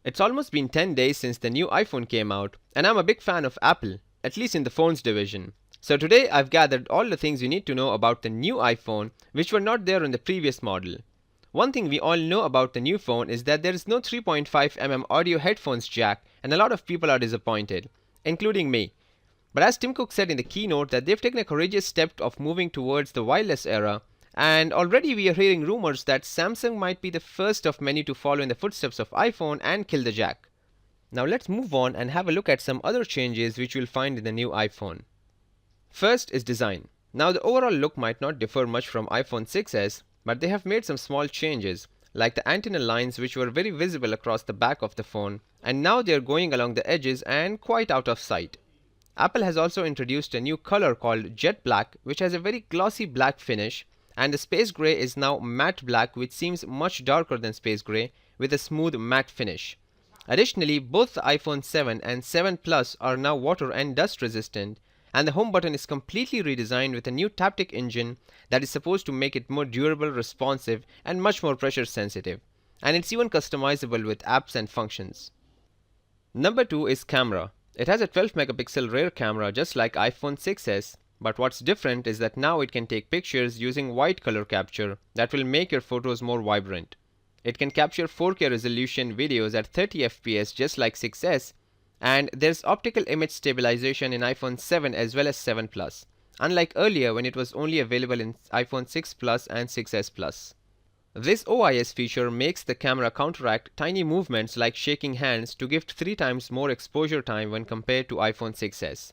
It's almost been 10 days since the new iPhone came out, and I'm a big fan of Apple, at least in the phones division. So today I've gathered all the things you need to know about the new iPhone, which were not there on the previous model. One thing we all know about the new phone is that there is no 3.5mm audio headphones jack, and a lot of people are disappointed, including me. But as Tim Cook said in the keynote that they've taken a courageous step of moving towards the wireless era, and already we are hearing rumors that Samsung might be the first of many to follow in the footsteps of iPhone and kill the jack. Now let's move on and have a look at some other changes which you'll find in the new iPhone. First is design. Now the overall look might not differ much from iPhone 6s, but they have made some small changes, like the antenna lines which were very visible across the back of the phone, and now they are going along the edges and quite out of sight. Apple has also introduced a new color called Jet Black, which has a very glossy black finish, and the Space Gray is now matte black, which seems much darker than Space Gray with a smooth matte finish. Additionally, both the iPhone 7 and 7 Plus are now water and dust resistant, and the home button is completely redesigned with a new Taptic engine that is supposed to make it more durable, responsive, and much more pressure sensitive. And it's even customizable with apps and functions. Number 2 is camera. It has a 12 megapixel rear camera just like iPhone 6s, but what's different is that now it can take pictures using white color capture that will make your photos more vibrant. It can capture 4K resolution videos at 30 FPS just like 6s, and there's optical image stabilization in iPhone 7 as well as 7 Plus, unlike earlier when it was only available in iPhone 6 Plus and 6s Plus. This OIS feature makes the camera counteract tiny movements like shaking hands to give 3 times more exposure time when compared to iPhone 6s.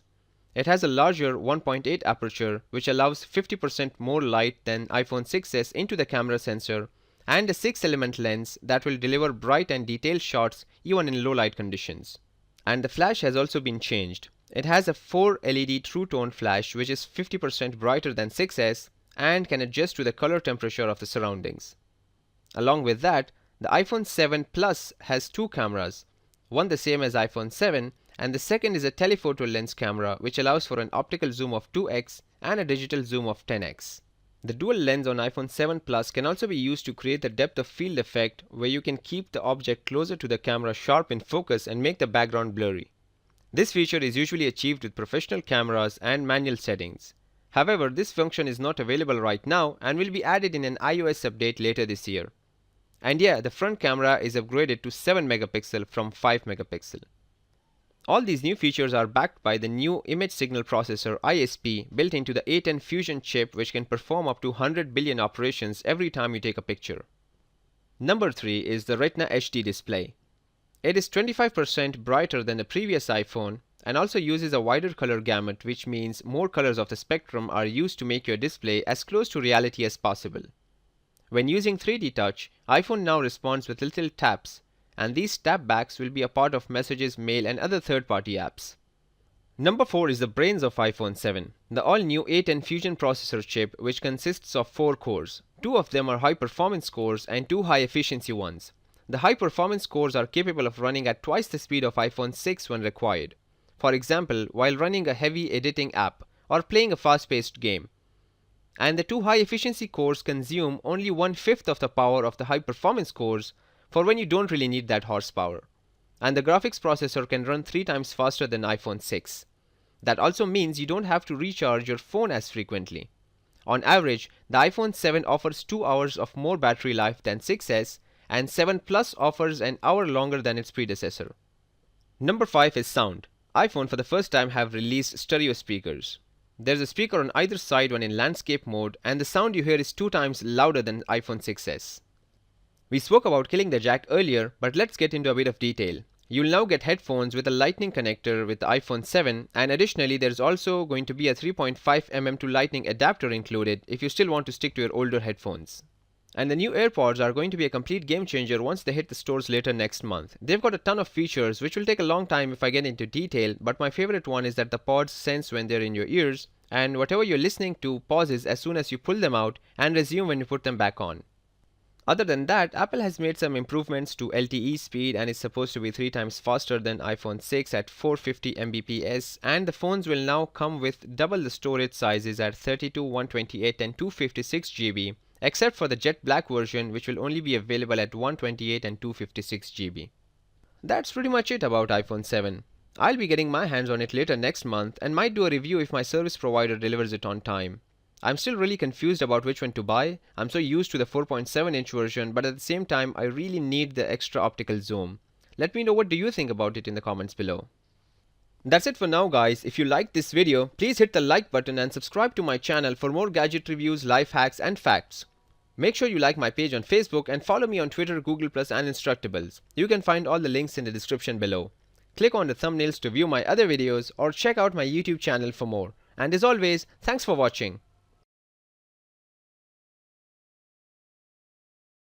It has a larger 1.8 aperture which allows 50% more light than iPhone 6s into the camera sensor, and a 6-element lens that will deliver bright and detailed shots even in low light conditions. And the flash has also been changed. It has a 4 LED True Tone flash which is 50% brighter than 6s and can adjust to the color temperature of the surroundings. Along with that, the iPhone 7 Plus has 2 cameras, one the same as iPhone 7, and the second is a telephoto lens camera which allows for an optical zoom of 2x and a digital zoom of 10x. The dual lens on iPhone 7 Plus can also be used to create the depth of field effect where you can keep the object closer to the camera sharp in focus and make the background blurry. This feature is usually achieved with professional cameras and manual settings. However, this function is not available right now and will be added in an iOS update later this year. And yeah, the front camera is upgraded to 7 megapixel from 5 megapixel. All these new features are backed by the new image signal processor ISP built into the A10 Fusion chip, which can perform up to 100 billion operations every time you take a picture. Number 3 is the Retina HD display. It is 25% brighter than the previous iPhone and also uses a wider color gamut, which means more colors of the spectrum are used to make your display as close to reality as possible. When using 3D touch, iPhone now responds with little taps, and these tap backs will be a part of Messages, Mail and other third-party apps. Number 4 is the brains of iPhone 7, the all-new A10 Fusion processor chip which consists of 4 cores. 2 of them are high-performance cores and 2 high-efficiency ones. The high-performance cores are capable of running at twice the speed of iPhone 6 when required. For example, while running a heavy editing app or playing a fast-paced game. And the 2 high-efficiency cores consume only 1/5 of the power of the high-performance cores for when you don't really need that horsepower. And the graphics processor can run 3 times faster than iPhone 6. That also means you don't have to recharge your phone as frequently. On average, the iPhone 7 offers 2 hours of more battery life than 6s, and 7 Plus offers an hour longer than its predecessor. Number 5 is sound. iPhone for the first time have released stereo speakers. There's a speaker on either side when in landscape mode, and the sound you hear is 2 times louder than iPhone 6s. We spoke about killing the jack earlier, but let's get into a bit of detail. You'll now get headphones with a lightning connector with the iPhone 7, and additionally there's also going to be a 3.5mm to lightning adapter included if you still want to stick to your older headphones. And the new AirPods are going to be a complete game changer once they hit the stores later next month. They've got a ton of features which will take a long time if I get into detail, but my favorite one is that the pods sense when they're in your ears, and whatever you're listening to pauses as soon as you pull them out and resume when you put them back on. Other than that, Apple has made some improvements to LTE speed and is supposed to be 3 times faster than iPhone 6 at 450 Mbps, and the phones will now come with double the storage sizes at 32, 128 and 256 GB, except for the Jet Black version which will only be available at 128 and 256 GB. That's pretty much it about iPhone 7. I'll be getting my hands on it later next month and might do a review if my service provider delivers it on time. I'm still really confused about which one to buy. I'm so used to the 4.7-inch version, but at the same time I really need the extra optical zoom. Let me know what do you think about it in the comments below. That's it for now guys. If you liked this video, please hit the like button and subscribe to my channel for more gadget reviews, life hacks and facts. Make sure you like my page on Facebook and follow me on Twitter, Google+, and Instructables. You can find all the links in the description below. Click on the thumbnails to view my other videos or check out my YouTube channel for more. And as always, thanks for watching.